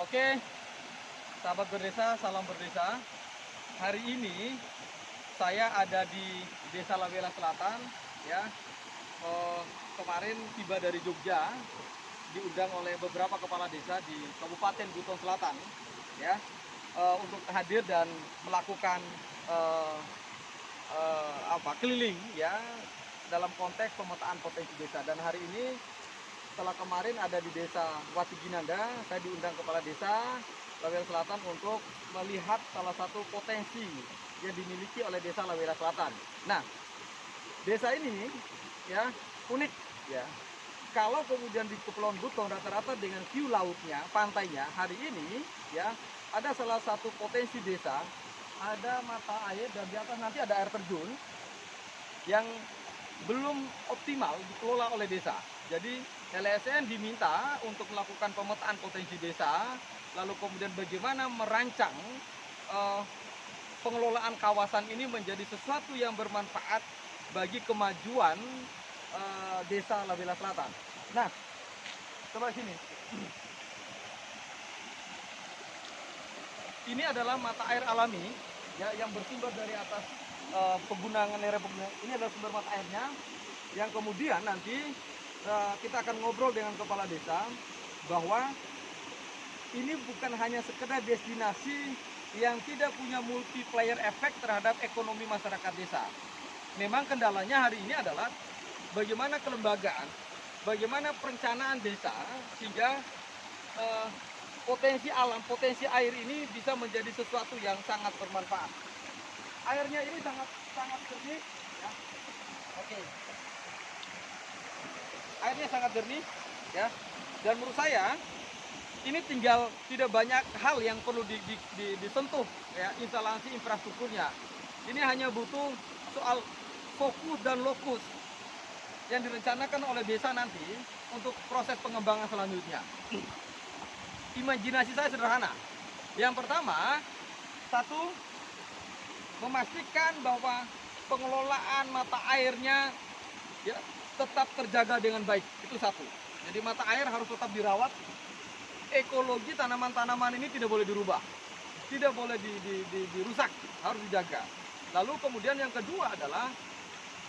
Oke, sahabat berdesa, salam berdesa. Hari ini saya ada di Desa Lawela Selatan, ya. Eh, Kemarin tiba dari Jogja, diundang oleh beberapa kepala desa di Kabupaten Buton Selatan, ya, untuk hadir dan melakukan eh, keliling, ya, dalam konteks pemetaan potensi desa. Dan hari ini setelah kemarin ada di desa Watiginanda, saya diundang kepala desa Lawela Selatan untuk melihat salah satu potensi yang dimiliki oleh desa Lawela Selatan. Nah, desa ini ya unik, ya. Kalau kemudian di Kepulauan Buton rata-rata dengan view lautnya, pantainya, hari ini ya ada salah satu potensi desa, ada mata air dan di atas nanti ada air terjun yang belum optimal dikelola oleh desa. Jadi LSN diminta untuk melakukan pemetaan potensi desa, lalu kemudian bagaimana merancang pengelolaan kawasan ini menjadi sesuatu yang bermanfaat bagi kemajuan desa Lawela Selatan. Nah, coba sini. Ini adalah mata air alami, ya, yang bersumber dari atas pegunungan lereng pegunungan. Ini adalah sumber mata airnya, yang kemudian nanti kita akan ngobrol dengan kepala desa bahwa ini bukan hanya sekedar destinasi yang tidak punya multiplier efek terhadap ekonomi masyarakat desa. Memang kendalanya hari ini adalah bagaimana kelembagaan, bagaimana perencanaan desa sehingga potensi alam, potensi air ini bisa menjadi sesuatu yang sangat bermanfaat. Airnya ini sangat jernih, ya. Oke. Airnya sangat jernih, ya. Dan menurut saya ini tinggal tidak banyak hal yang perlu disentuh, ya, instalasi infrastrukturnya. Ini hanya butuh soal fokus dan lokus yang direncanakan oleh desa nanti untuk proses pengembangan selanjutnya. Imajinasi saya sederhana. Yang pertama, satu, memastikan bahwa pengelolaan mata airnya ya tetap terjaga dengan baik. Itu satu. Jadi mata air harus tetap dirawat. Ekologi tanaman-tanaman ini tidak boleh dirubah, tidak boleh dirusak, harus dijaga. Lalu kemudian yang kedua adalah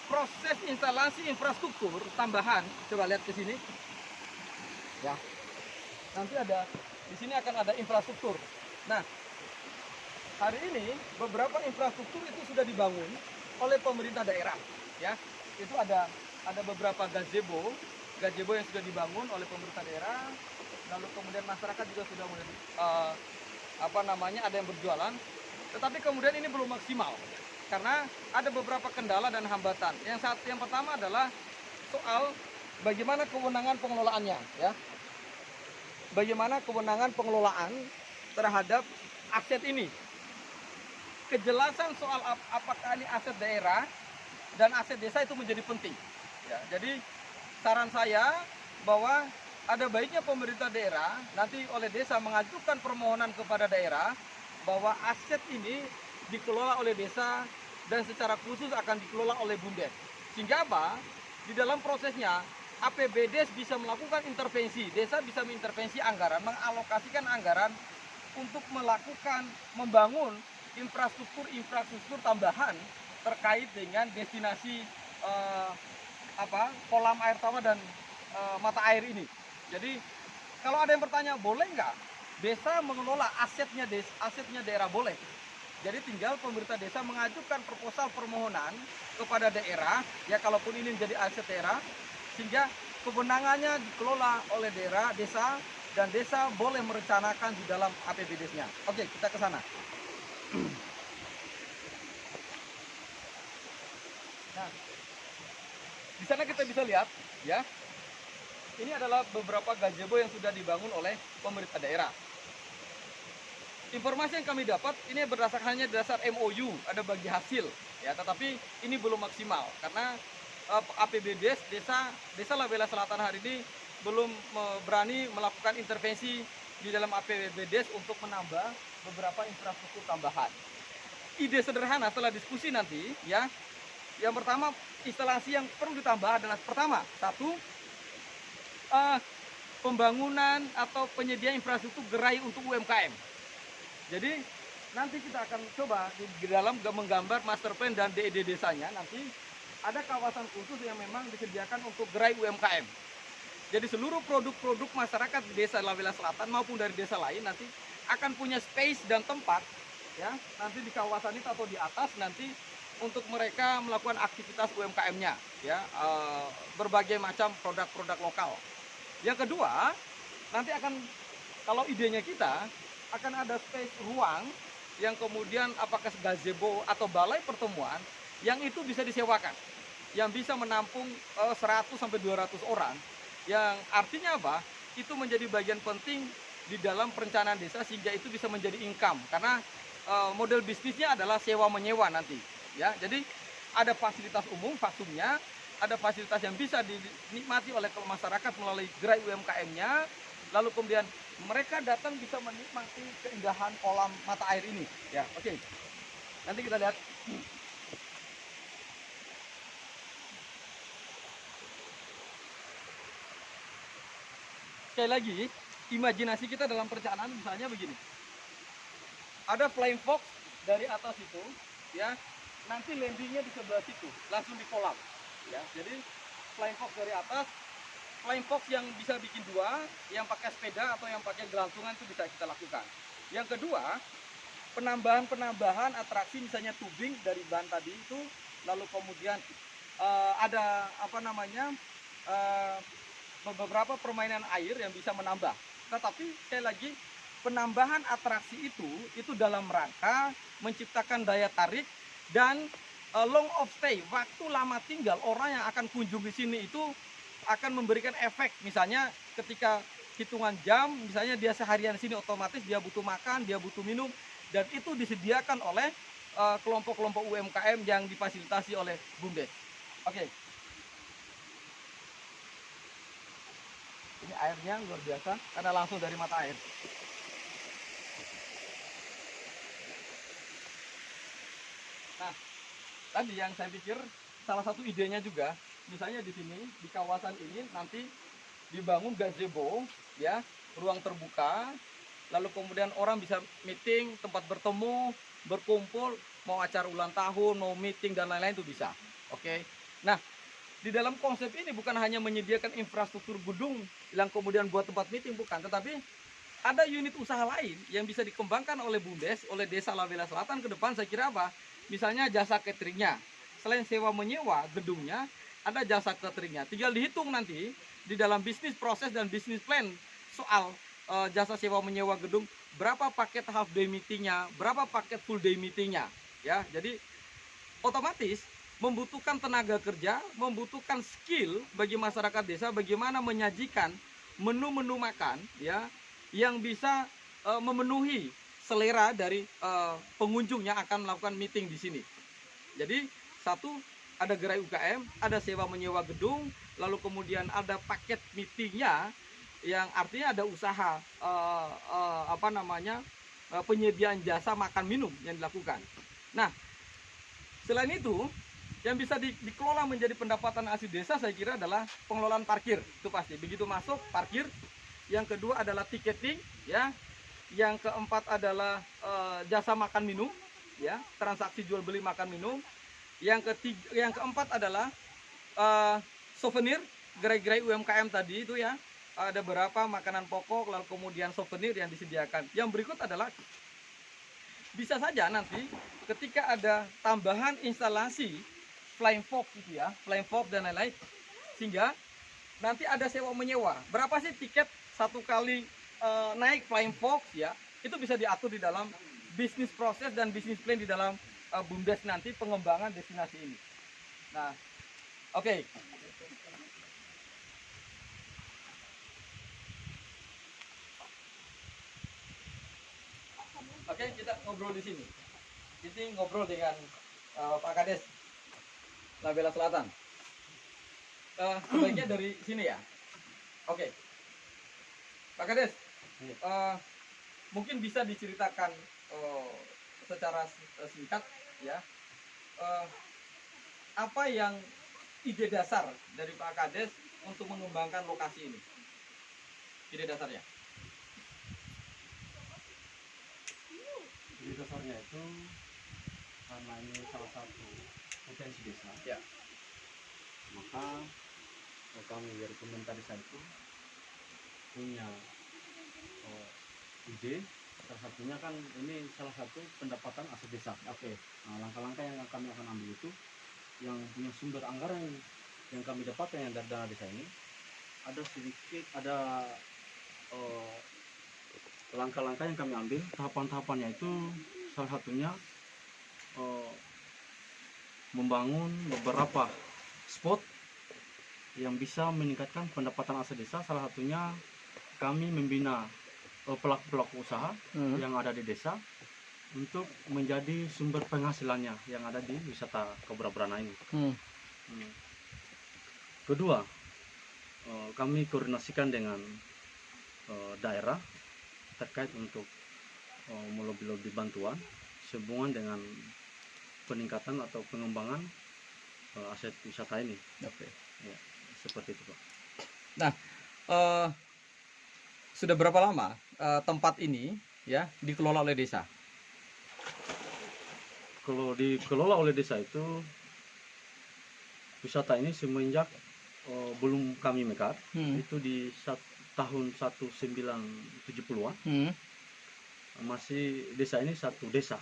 proses instalasi infrastruktur tambahan. Coba lihat ke sini, ya. Nanti ada di sini akan ada infrastruktur. Nah, hari ini beberapa infrastruktur itu sudah dibangun oleh pemerintah daerah, ya. Itu ada beberapa gazebo yang sudah dibangun oleh pemerintah daerah. Lalu kemudian masyarakat juga sudah mulai ada yang berjualan, tetapi kemudian ini belum maksimal karena ada beberapa kendala dan hambatan. Yang pertama adalah soal bagaimana kewenangan pengelolaannya, ya. Bagaimana kewenangan pengelolaan terhadap aset ini. Kejelasan soal apakah ini aset daerah dan aset desa itu menjadi penting, ya. Jadi saran saya bahwa ada baiknya pemerintah daerah nanti oleh desa mengajukan permohonan kepada daerah bahwa aset ini dikelola oleh desa dan secara khusus akan dikelola oleh BUMDes. Sehingga apa? Di dalam prosesnya APBDes bisa melakukan intervensi, desa bisa mengintervensi anggaran, mengalokasikan anggaran untuk membangun infrastruktur tambahan terkait dengan destinasi kolam air tawar dan mata air ini. Jadi kalau ada yang bertanya boleh nggak desa mengelola asetnya daerah, boleh. Jadi tinggal pemerintah desa mengajukan proposal permohonan kepada daerah, ya, kalaupun ini menjadi aset daerah, sehingga kewenangannya dikelola oleh desa dan desa boleh merencanakan di dalam APBDes-nya. Oke, kita ke sana. Nah, di sana kita bisa lihat, ya. Ini adalah beberapa gazebo yang sudah dibangun oleh pemerintah daerah. Informasi yang kami dapat ini berdasarkan dasar MOU, ada bagi hasil, ya, tetapi ini belum maksimal karena APBDes desa Lawela Selatan hari ini belum berani melakukan intervensi di dalam APBDes untuk menambah beberapa infrastruktur tambahan. Ide sederhana setelah diskusi nanti, ya, yang pertama instalasi yang perlu ditambah adalah pertama, satu, pembangunan atau penyediaan infrastruktur gerai untuk UMKM. Jadi nanti kita akan coba di dalam menggambar master plan dan DED desanya, nanti ada kawasan khusus yang memang disediakan untuk gerai UMKM. Jadi seluruh produk-produk masyarakat di Desa Lawela Selatan maupun dari desa lain nanti akan punya space dan tempat, ya, nanti di kawasan itu atau di atas nanti untuk mereka melakukan aktivitas UMKM-nya, ya, berbagai macam produk-produk lokal. Yang kedua, nanti akan, kalau idenya kita, akan ada space ruang yang kemudian apakah gazebo atau balai pertemuan yang itu bisa disewakan, yang bisa menampung 100 sampai 200 orang, yang artinya apa? Itu menjadi bagian penting di dalam perencanaan desa sehingga itu bisa menjadi income, karena model bisnisnya adalah sewa menyewa nanti, ya. Jadi ada fasilitas umum, fasumnya, ada fasilitas yang bisa dinikmati oleh masyarakat melalui gerai UMKM-nya, lalu kemudian mereka datang bisa menikmati keindahan kolam mata air ini, ya. Oke, nanti kita lihat. Sekali lagi, imajinasi kita dalam perencanaan misalnya begini. Ada flying fox dari atas itu, ya. Nanti landingnya di sebelah situ, langsung di kolam, ya. Jadi flying fox dari atas, flying fox yang bisa bikin dua, yang pakai sepeda atau yang pakai gelantungan itu bisa kita lakukan. Yang kedua, penambahan atraksi misalnya tubing dari ban tadi itu, lalu kemudian ada apa namanya, beberapa permainan air yang bisa menambah. Tetapi sekali lagi, penambahan atraksi itu dalam rangka menciptakan daya tarik dan long of stay, waktu lama tinggal orang yang akan kunjung di sini itu akan memberikan efek. Misalnya ketika hitungan jam, misalnya dia seharian di sini, otomatis dia butuh makan, dia butuh minum, dan itu disediakan oleh kelompok-kelompok UMKM yang difasilitasi oleh BUMDes. Oke. Ini airnya luar biasa karena langsung dari mata air. Nah, tadi yang saya pikir salah satu idenya juga, misalnya di sini di kawasan ini nanti dibangun gazebo, ya, ruang terbuka, lalu kemudian orang bisa meeting, tempat bertemu, berkumpul, mau acara ulang tahun, mau meeting dan lain-lain itu bisa. Oke. Nah, di dalam konsep ini bukan hanya menyediakan infrastruktur gedung yang kemudian buat tempat meeting, bukan, tetapi ada unit usaha lain yang bisa dikembangkan oleh BUMDes, oleh Desa Lawela Selatan ke depan. Saya kira apa? Misalnya jasa cateringnya. Selain sewa menyewa gedungnya, ada jasa cateringnya. Tinggal dihitung nanti di dalam bisnis proses dan bisnis plan soal jasa sewa menyewa gedung, berapa paket half day meetingnya, berapa paket full day meetingnya, ya. Jadi otomatis membutuhkan tenaga kerja, membutuhkan skill bagi masyarakat desa bagaimana menyajikan menu-menu makan, ya, yang bisa memenuhi selera dari pengunjung yang akan melakukan meeting di sini. Jadi satu, ada gerai UKM, ada sewa menyewa gedung, lalu kemudian ada paket meetingnya yang artinya ada usaha penyediaan jasa makan minum yang dilakukan. Nah, selain itu, yang bisa dikelola menjadi pendapatan asli desa saya kira adalah pengelolaan parkir. Itu pasti. Begitu masuk, parkir. Yang kedua adalah tiketing, ya. Yang keempat adalah jasa makan minum, ya, transaksi jual beli makan minum. Yang keempat adalah souvenir, gerai-gerai UMKM tadi itu, ya. Ada beberapa makanan pokok, lalu kemudian souvenir yang disediakan. Yang berikut adalah bisa saja nanti ketika ada tambahan instalasi flying fox gitu, ya, flying fox dan lain-lain, sehingga nanti ada sewa menyewa. Berapa sih tiket satu kali naik flying fox, ya, itu bisa diatur di dalam bisnis proses dan bisnis plan di dalam BUMDes nanti pengembangan destinasi ini. Nah, oke. Oke, kita ngobrol di sini. Ini ngobrol dengan Pak Kades Lawela Selatan. Sebaiknya dari sini, ya. Oke. Pak Kades, mungkin bisa diceritakan secara singkat, ya, apa yang ide dasar dari Pak Kades untuk mengembangkan lokasi ini? ide dasarnya? Ide dasarnya itu karena ini salah satu potensi desa. Ya. Maka kami dari pemerintah desa itu punya ide. Salah satunya kan ini salah satu pendapatan aset desa. Oke. Nah, langkah-langkah yang kami akan ambil itu yang punya sumber anggaran yang kami dapatkan yang dari dana desa ini ada langkah-langkah yang kami ambil. Tahapan-tahapannya itu salah satunya membangun beberapa spot yang bisa meningkatkan pendapatan aset desa. Salah satunya kami membina pelaku-pelaku usaha yang ada di desa untuk menjadi sumber penghasilannya yang ada di wisata Kabura Brana ini. Kedua, kami koordinasikan dengan daerah terkait untuk melobi-lobi bantuan sehubungan dengan peningkatan atau pengembangan aset wisata ini. Oke. Ya, seperti itu, Pak. Nah, sudah berapa lama tempat ini ya dikelola oleh desa? Kalau dikelola oleh desa itu wisata ini semenjak belum kami mekar, itu di tahun 1970-an. Masih desa ini satu desa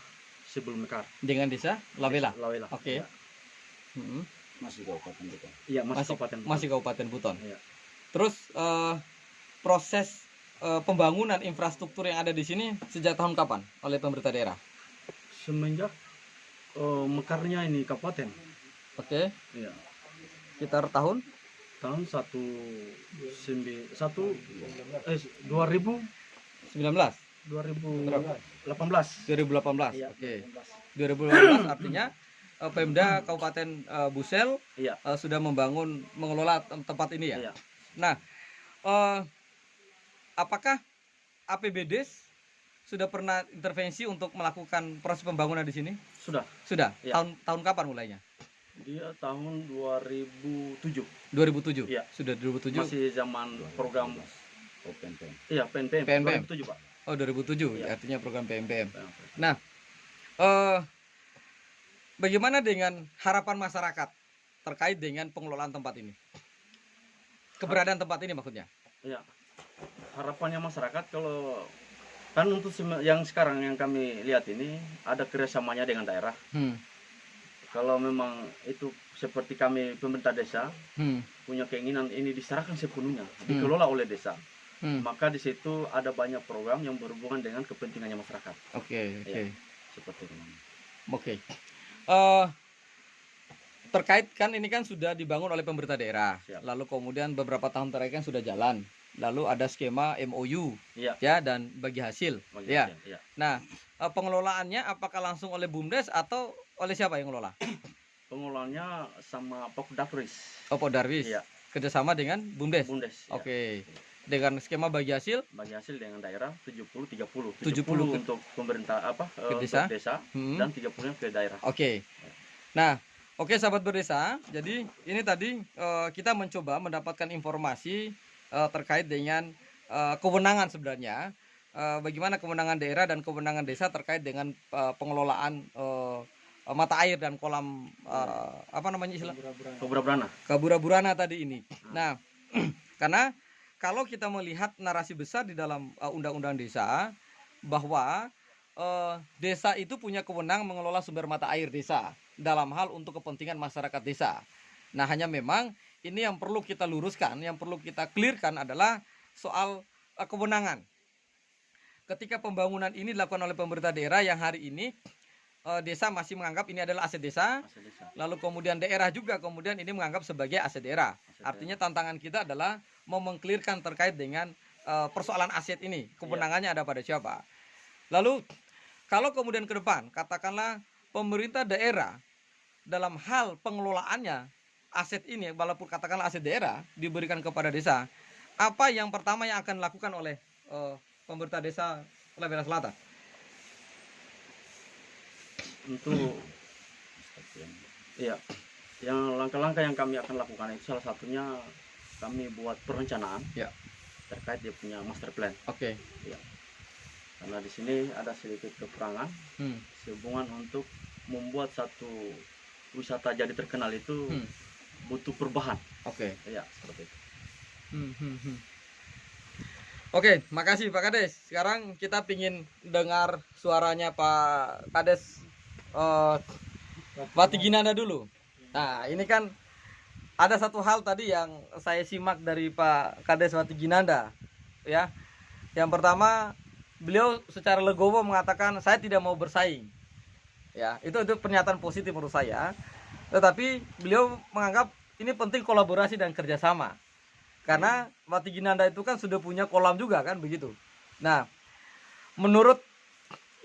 sebelum mekar Dengan desa Lawela. Lawela. Oke. Ya. Masih Kabupaten Buton. Iya, masih Kabupaten Buton. Masih Kabupaten Buton. Iya. Terus proses pembangunan infrastruktur yang ada di sini sejak tahun kapan oleh pemerintah daerah? Semenjak mekarnya ini kabupaten. Oke. Iya. Sekitar tahun 2018. 2018. Iya, Oke. 2018 artinya Pemda Kabupaten Busel Iya. sudah mengelola tempat ini ya. Iya. Nah, apakah APBD sudah pernah intervensi untuk melakukan proses pembangunan di sini? Sudah. Sudah. Iya. Tahun kapan mulainya? Dia tahun 2007. 2007. Iya. Sudah 2007. Masih zaman program PNPM. iya PNPM. PNPM. 2007, Pak. Oh, 2007. Iya. Artinya program PNPM. PNPM. Nah, bagaimana dengan harapan masyarakat terkait dengan pengelolaan tempat ini? Keberadaan tempat ini maksudnya? Iya. Harapannya masyarakat kalau kan untuk yang sekarang yang kami lihat ini ada kerjasamanya dengan daerah. Kalau memang itu seperti kami pemerintah desa punya keinginan ini diserahkan sepenuhnya, dikelola oleh desa, maka di situ ada banyak program yang berhubungan dengan kepentingannya masyarakat. Oke. Ya, seperti itu. Oke. Terkait kan ini kan sudah dibangun oleh pemerintah daerah. Siap. Lalu kemudian beberapa tahun terakhir kan sudah jalan. Lalu ada skema MOU Iya. ya dan bagi hasil. Ya. Iya. Nah, pengelolaannya apakah langsung oleh BUMDes atau oleh siapa yang ngelola? Pengelolanya sama Pokdapris. Oh, Podarwis. Iya. Kerjasama dengan BUMDes. Bundes. Ya. Oke. Dengan skema bagi hasil Bagi hasil dengan daerah 70-30. 70 untuk pemerintah ke untuk desa. desa dan 30-nya ke daerah. Oke. Nah, oke sahabat berdesa. Jadi ini tadi kita mencoba mendapatkan informasi terkait dengan kewenangan sebenarnya. Bagaimana kewenangan daerah dan kewenangan desa terkait dengan pengelolaan mata air dan kolam apa namanya istilah? Kabura Brana. Kabura Burana tadi ini. Nah, karena kalau kita melihat narasi besar di dalam undang-undang desa bahwa desa itu punya kewenangan mengelola sumber mata air desa dalam hal untuk kepentingan masyarakat desa. Nah, hanya memang ini yang perlu kita luruskan, yang perlu kita clearkan adalah soal kewenangan. Ketika pembangunan ini dilakukan oleh pemerintah daerah yang hari ini desa masih menganggap ini adalah aset desa, lalu kemudian daerah juga kemudian ini menganggap sebagai aset daerah. Artinya tantangan kita adalah mau mengclearkan terkait dengan persoalan aset ini, kewenangannya ada pada siapa. Lalu kalau kemudian ke depan katakanlah pemerintah daerah dalam hal pengelolaannya aset ini, walaupun katakanlah aset daerah diberikan kepada desa, apa yang pertama yang akan dilakukan oleh pemerintah desa Lawela Selatan? Untuk iya, yang langkah-langkah yang kami akan lakukan itu salah satunya kami buat perencanaan. Ya. terkait dia punya master plan. Oke. Karena di sini ada sedikit kekurangan sehubungan untuk membuat satu wisata jadi terkenal itu butuh perubahan. Oke. Ya, seperti itu. Oke, makasih Pak Kades. Sekarang kita pingin dengar suaranya Pak Kades Watiginanda dulu. Nah, ini kan ada satu hal tadi yang saya simak dari Pak Kades Watiginanda, ya. Yang pertama, beliau secara legowo mengatakan saya tidak mau bersaing. Ya, itu pernyataan positif menurut saya. Tetapi beliau menganggap ini penting kolaborasi dan kerjasama. Karena Watiginanda itu kan sudah punya kolam juga kan begitu. Nah, menurut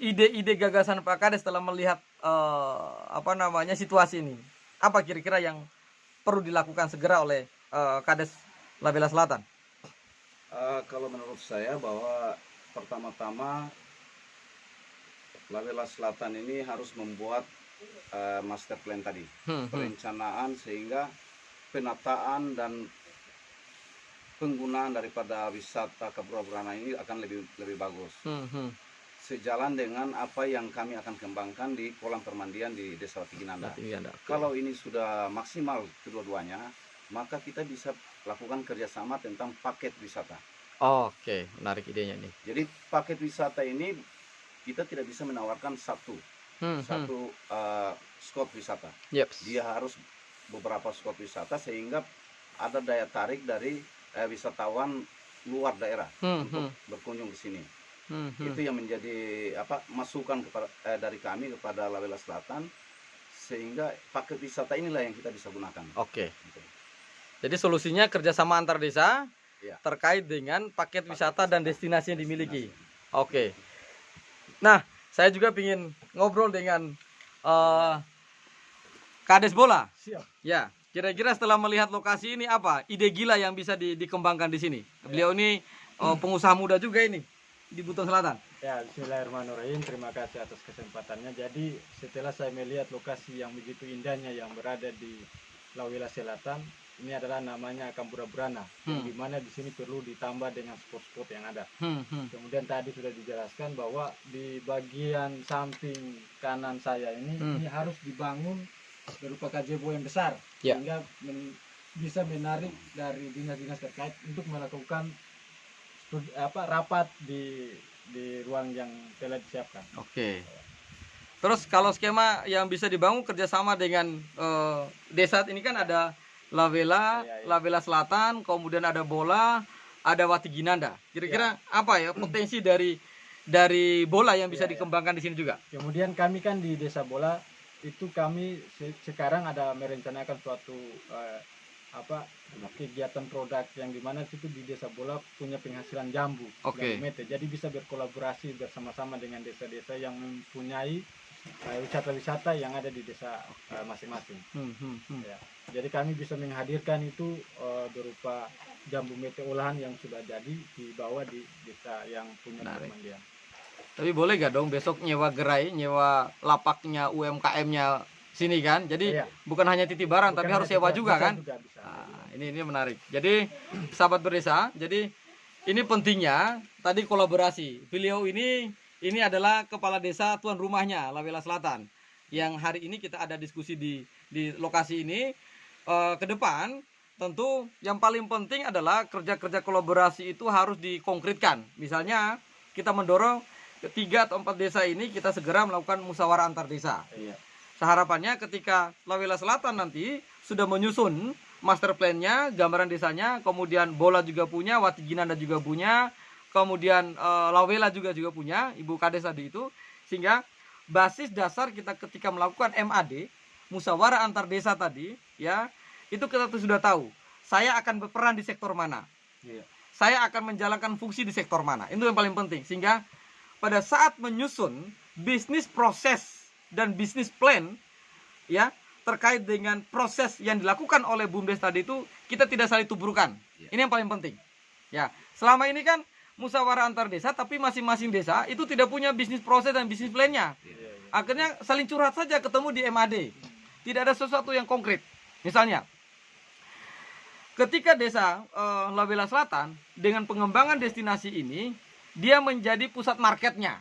ide-ide gagasan Pak Kades setelah melihat situasi ini, apa kira-kira yang perlu dilakukan segera oleh Kades Labela Selatan? Kalau menurut saya bahwa pertama-tama Labela Selatan ini harus membuat master plan tadi, perencanaan sehingga penataan dan penggunaan daripada wisata Kapura-Brana ini akan lebih bagus. Sejalan dengan apa yang kami akan kembangkan di kolam permandian di Desa Watiginanda. Kalau ini sudah maksimal kedua-duanya, maka kita bisa lakukan kerjasama tentang paket wisata. Oke, menarik idenya nih. Jadi paket wisata ini kita tidak bisa menawarkan satu spot wisata. Dia harus beberapa spot wisata sehingga ada daya tarik dari wisatawan luar daerah untuk berkunjung ke sini. Itu yang menjadi masukan dari kami kepada Labela Selatan, sehingga paket wisata inilah yang kita bisa gunakan. Oke. Jadi solusinya kerjasama antar desa terkait dengan paket wisata dan destinasi yang dimiliki. Oke. Nah, saya juga ingin ngobrol dengan Kades Bola. Siap. Ya. Kira-kira setelah melihat lokasi ini apa ide gila yang bisa dikembangkan di sini? Beliau ini pengusaha muda juga ini di Buton Selatan. Ya, bismillahirrahmanirrahim. Terima kasih atas kesempatannya. Jadi setelah saya melihat lokasi yang begitu indahnya yang berada di Labela Selatan, ini adalah namanya Kapura-Brana, yang dimana di sini perlu ditambah dengan spot-spot yang ada. Kemudian tadi sudah dijelaskan bahwa di bagian samping kanan saya ini harus dibangun berupa gazebo yang besar, sehingga bisa menarik dari dinas-dinas terkait untuk melakukan rapat di ruang yang telah disiapkan. Oke. Terus kalau skema yang bisa dibangun kerjasama dengan desa ini kan ada Labela, Labela Selatan, kemudian ada Bola, ada Watiginanda. Kira-kira apa ya potensi dari Bola yang bisa dikembangkan di sini juga? Kemudian kami kan di Desa Bola itu kami sekarang ada merencanakan suatu kegiatan produk yang dimana itu di Desa Bola punya penghasilan jambu, jambu mete. Jadi bisa berkolaborasi bersama-sama dengan desa-desa yang mempunyai wisata-wisata yang ada di desa masing-masing. Ya. Jadi kami bisa menghadirkan itu berupa jambu mete olahan yang sudah jadi dibawa di desa yang punya permandian. Tapi boleh gak dong besok nyewa gerai, nyewa lapaknya UMKM-nya sini kan? Jadi bukan hanya titip barang, tapi harus sewa juga kan? Bisa. Nah, ini menarik. Jadi sahabat berdesa, jadi ini pentingnya tadi kolaborasi. Beliau ini adalah kepala desa tuan rumahnya Labela Selatan. Yang hari ini kita ada diskusi di lokasi ini. Ke depan tentu yang paling penting adalah kerja-kerja kolaborasi itu harus dikonkretkan. Misalnya kita mendorong 3 atau 4 desa ini kita segera melakukan musyawarah antar desa. Harapannya ketika Labela Selatan nanti sudah menyusun master plan-nya, gambaran desanya, kemudian Bola juga punya, Watiginanda juga punya, kemudian Labela juga punya, Ibu Kades tadi itu, sehingga basis dasar kita ketika melakukan MAD, musyawarah antar desa tadi, ya, itu kita tuh sudah tahu. Saya akan berperan di sektor mana. Saya akan menjalankan fungsi di sektor mana. Itu yang paling penting. Sehingga pada saat menyusun bisnis proses dan bisnis plan, ya, terkait dengan proses yang dilakukan oleh BUMDes tadi itu kita tidak saling tuburkan. Ini yang paling penting. Ya, selama ini kan musyawarah antar desa, tapi masing-masing desa itu tidak punya bisnis proses dan bisnis plan-nya. Akhirnya saling curhat saja ketemu di MAD. Tidak ada sesuatu yang konkret. Misalnya, ketika desa Lawela Selatan dengan pengembangan destinasi ini, dia menjadi pusat marketnya.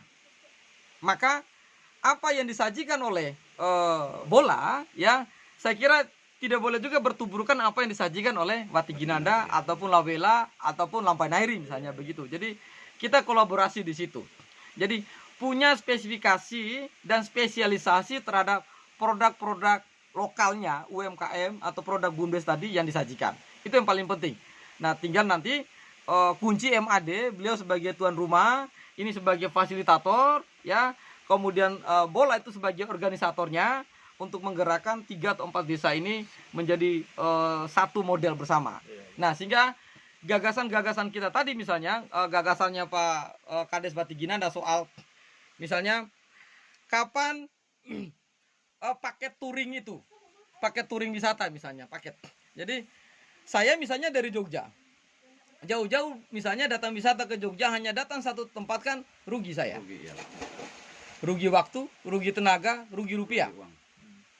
Maka apa yang disajikan oleh Bola, ya, saya kira tidak boleh juga bertuburkan apa yang disajikan oleh Wati Ginanda ataupun Lawela ataupun Lampai Nairi misalnya begitu. Jadi kita kolaborasi di situ. Jadi punya spesifikasi dan spesialisasi terhadap produk-produk lokalnya UMKM atau produk BUMDes tadi yang disajikan. Itu yang paling penting. Nah, tinggal nanti kunci MAD, beliau sebagai tuan rumah, ini sebagai fasilitator, ya. Kemudian Bola itu sebagai organisatornya untuk menggerakkan 3 atau 4 desa ini menjadi satu model bersama. Nah, sehingga gagasan-gagasan kita tadi misalnya gagasannya Pak Kades Wati Ginanda soal misalnya kapan paket touring itu, paket touring wisata misalnya, paket. Jadi saya misalnya dari Jogja, jauh-jauh misalnya datang wisata ke Jogja, hanya datang satu tempat kan rugi saya. Rugi waktu, rugi tenaga, rugi rupiah.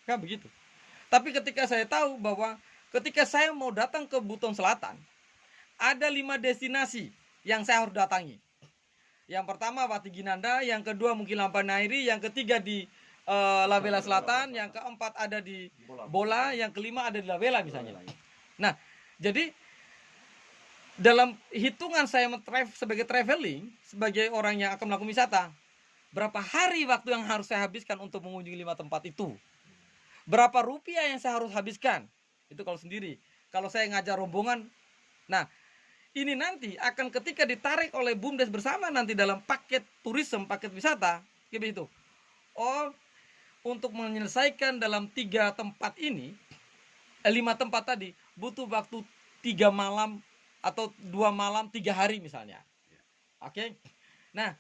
Kan begitu. Tapi ketika saya tahu bahwa ketika saya mau datang ke Buton Selatan, ada 5 destinasi yang saya harus datangi. Yang pertama Wati Ginanda, yang kedua mungkin Lampai Nairi, yang ketiga di Lawela Selatan, yang keempat ada di Bola, yang kelima ada di Lawela misalnya. Nah, jadi dalam hitungan saya sebagai traveling, sebagai orang yang akan melakukan wisata, berapa hari waktu yang harus saya habiskan untuk mengunjungi 5 tempat itu? Berapa rupiah yang saya harus habiskan? Itu kalau sendiri. Kalau saya ngajak rombongan, nah ini nanti akan ketika ditarik oleh BUMDes bersama nanti dalam paket turisme, paket wisata, gitu. Oh, untuk menyelesaikan dalam 3 tempat ini, 5 tempat tadi butuh waktu 3 malam atau 2 malam 3 hari misalnya. Oke. Nah,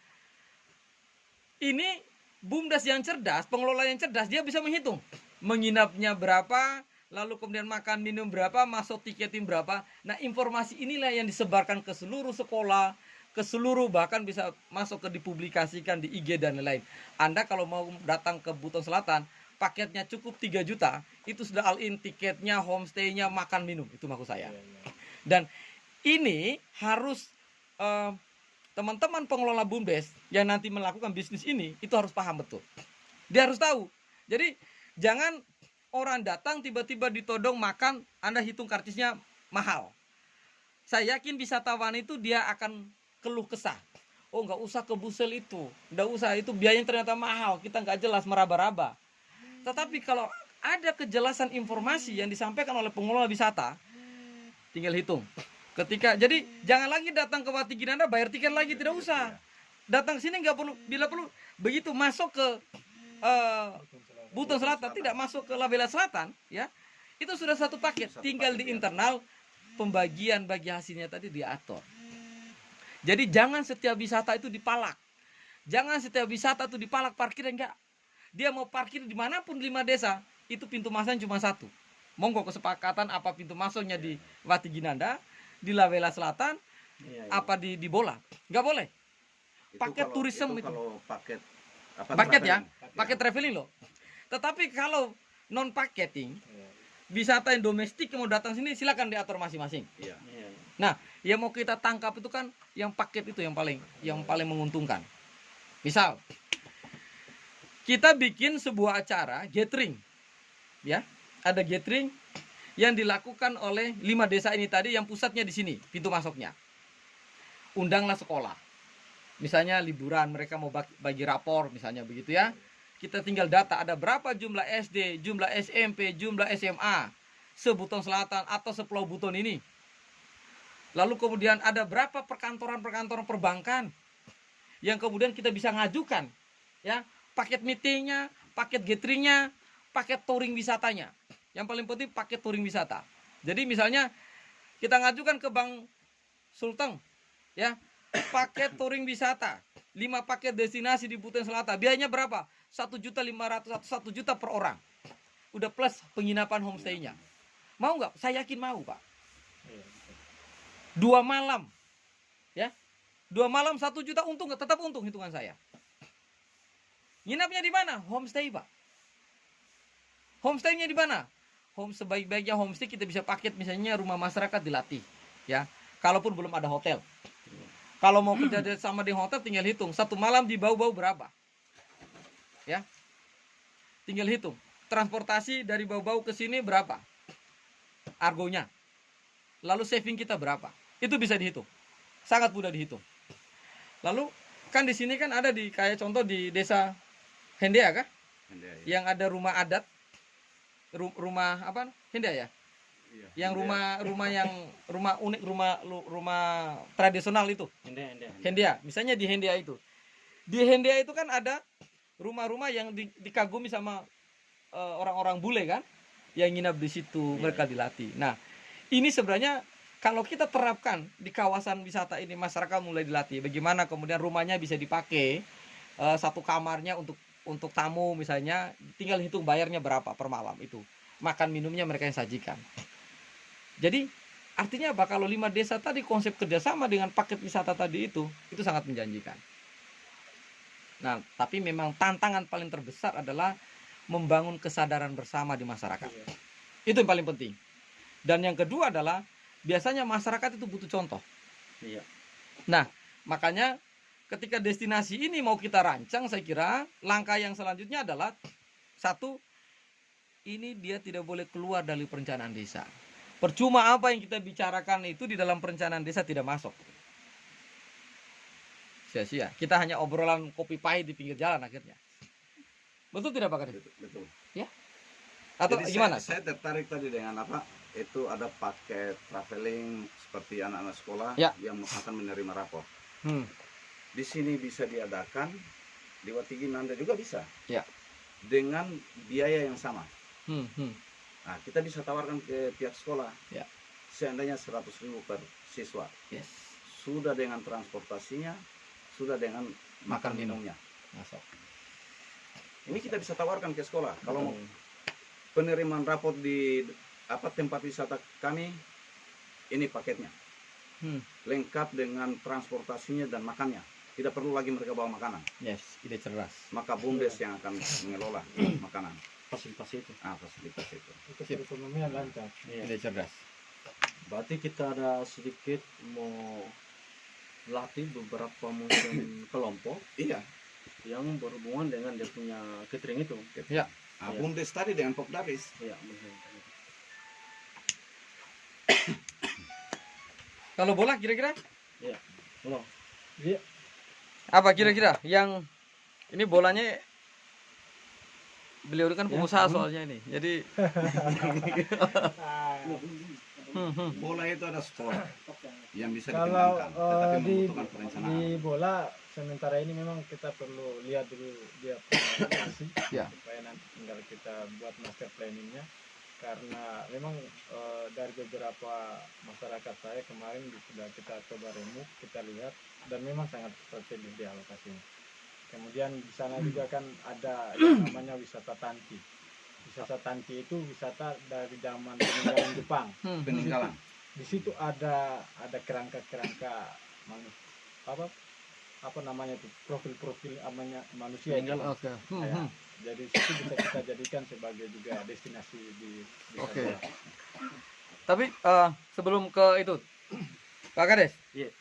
ini BUMDes yang cerdas, pengelola yang cerdas, dia bisa menghitung menginapnya berapa, lalu kemudian makan minum berapa, masuk tiketin berapa. Nah, informasi inilah yang disebarkan ke seluruh sekolah, ke seluruh, bahkan bisa masuk ke dipublikasikan di IG dan lain-lain. Anda kalau mau datang ke Buton Selatan, paketnya cukup 3 juta, itu sudah all in tiketnya, homestay-nya, makan minum, itu maksud saya. Dan ini harus teman-teman pengelola BUMDes yang nanti melakukan bisnis ini itu harus paham betul. Dia harus tahu. Jadi jangan orang datang tiba-tiba ditodong makan, Anda hitung karcisnya mahal. Saya yakin wisatawan itu dia akan keluh kesah. Oh, nggak usah ke Busel itu, nggak usah, itu biayanya ternyata mahal, kita nggak jelas, meraba-raba. Tetapi kalau ada kejelasan informasi yang disampaikan oleh pengelola wisata, tinggal hitung. Ketika, jadi jangan lagi datang ke Wati Ginanda bayar tiket lagi, tidak usah. Datang ke sini nggak perlu, bila perlu begitu masuk ke Buton Selatan, tidak masuk ke Lawela Selatan, ya itu sudah satu paket. Tinggal di internal pembagian bagi hasilnya tadi diatur. Jadi jangan setiap wisata itu dipalak, jangan setiap wisata itu dipalak parkirnya, enggak. Dia mau parkir dimanapun 5 desa, itu pintu masuknya cuma 1. Monggo kesepakatan apa pintu masuknya di Wati Ginanda, di Lawela Selatan, apa di Bola, nggak boleh. Paket turisme itu. Kalau paket apa? Paket ya, paket traveling loh. Tetapi kalau non paketing, wisata yang domestik yang mau datang sini silakan diatur masing-masing. Iya. Nah, yang mau kita tangkap itu kan yang paket itu yang paling menguntungkan. Misal kita bikin sebuah acara gathering, ya, ada gathering yang dilakukan oleh 5 desa ini tadi yang pusatnya di sini, pintu masuknya. Undanglah sekolah. Misalnya liburan, mereka mau bagi rapor misalnya begitu ya. Kita tinggal data ada berapa jumlah SD, jumlah SMP, jumlah SMA se-Buton Selatan atau se-Pulau Buton ini. Lalu kemudian ada berapa perkantoran-perkantoran perbankan yang kemudian kita bisa ngajukan, ya, paket meetingnya, paket gatheringnya, paket touring wisatanya. Yang paling penting paket touring wisata. Jadi misalnya kita ngajukan ke Bank Sulteng, ya, paket touring wisata, 5 paket destinasi di Buton Selatan. Biayanya berapa? 1.500.000 atau 1 juta per orang. Udah plus penginapan homestay-nya. Mau nggak? Saya yakin mau, Pak. 2 malam, ya, 2 malam 1 juta, untung nggak? Tetap untung hitungan saya. Nginapnya di mana? Homestay, Pak. Homestay-nya di mana? sebaik-baiknya homestay kita bisa paket misalnya rumah masyarakat dilatih, ya. Kalaupun belum ada hotel. Kalau mau kerja sama di hotel tinggal hitung satu malam di Bau-Bau berapa. Ya. Tinggal hitung. Transportasi dari Bau-Bau ke sini berapa? Argonya. Lalu saving kita berapa? Itu bisa dihitung. Sangat mudah dihitung. Lalu kan di sini kan ada di kayak contoh di desa Hendea kah? Hendea, ya. Yang ada rumah adat. Rumah apa? Hendea ya? Iya, Yang Hendea. rumah unik, rumah tradisional itu. Hendea. Misalnya di Hendea itu. Di Hendea itu kan ada rumah-rumah yang dikagumi sama orang-orang bule kan, yang nginap di situ, mereka dilatih. Nah, ini sebenarnya kalau kita terapkan di kawasan wisata ini, masyarakat mulai dilatih bagaimana kemudian rumahnya bisa dipakai, satu kamarnya untuk tamu misalnya, tinggal hitung bayarnya berapa per malam itu. Makan minumnya mereka yang sajikan. Jadi artinya apa? Kalau 5 desa tadi konsep kerjasama dengan paket wisata tadi itu sangat menjanjikan. Nah, tapi memang tantangan paling terbesar adalah membangun kesadaran bersama di masyarakat. Itu yang paling penting. Dan yang kedua adalah biasanya masyarakat itu butuh contoh. Iya. Nah, makanya ketika destinasi ini mau kita rancang, saya kira langkah yang selanjutnya adalah satu, ini dia tidak boleh keluar dari perencanaan desa. Percuma apa yang kita bicarakan itu di dalam perencanaan desa tidak masuk. Sia-sia. Kita hanya obrolan kopi pahit di pinggir jalan akhirnya. Betul tidak Pak Kadis? Betul. Ya? Atau Jadi gimana? Saya tertarik tadi dengan apa? Itu ada paket traveling seperti anak-anak sekolah Ya. yang akan menerima rapor. Hmm. Di sini bisa diadakan, di Watigi Nanda juga bisa. Ya. Dengan biaya yang sama. Hmm. Nah, kita bisa tawarkan ke pihak sekolah. Ya. Seandainya 100.000 per siswa. Yes. Sudah dengan transportasinya, sudah dengan makan minumnya. Masuk. Ini kita bisa tawarkan ke sekolah. Kalau mau penerimaan rapor di tempat wisata kami, ini paketnya. Lengkap dengan transportasinya dan makannya. Tidak perlu lagi mereka bawa makanan. Yes, ide cerdas. Maka BUMDes yang akan mengelola makanan. Fasilitas itu. Fasilitas itu. Untuk perekonomian lancar. Ide cerdas. Berarti kita ada sedikit mau latih beberapa mungkin kelompok Iya. yang berhubungan dengan dia punya catering itu. Ya. Iya. BUMDes tadi dengan Popdapis. Iya, betul. Kalau bola kira-kira Iya. Halo. Iya. apa kira-kira yang ini bolanya beliau kan pengusaha soalnya ini. Jadi Bola itu ada skor yang bisa Kalau dikembangkan, tetapi di membutuhkan perencanaan. bola sementara ini memang kita perlu lihat dulu dia punya lokasi Ya. supaya nanti tinggal kita buat master planningnya, karena memang dari beberapa masyarakat saya kemarin sudah kita coba remuk, kita lihat dan memang sangat strategis di alokasinya. Kemudian di sana juga kan ada yang namanya wisata tanki. Wisata tanki itu wisata dari zaman peninggalan Jepang. Peninggalan. Di situ ada kerangka-kerangka apa namanya itu, profil-profil manusia itu. Oke. Ya, jadi situ bisa kita jadikan sebagai juga destinasi di Oke. sana. Tapi sebelum ke itu, Pak Kades, Iya.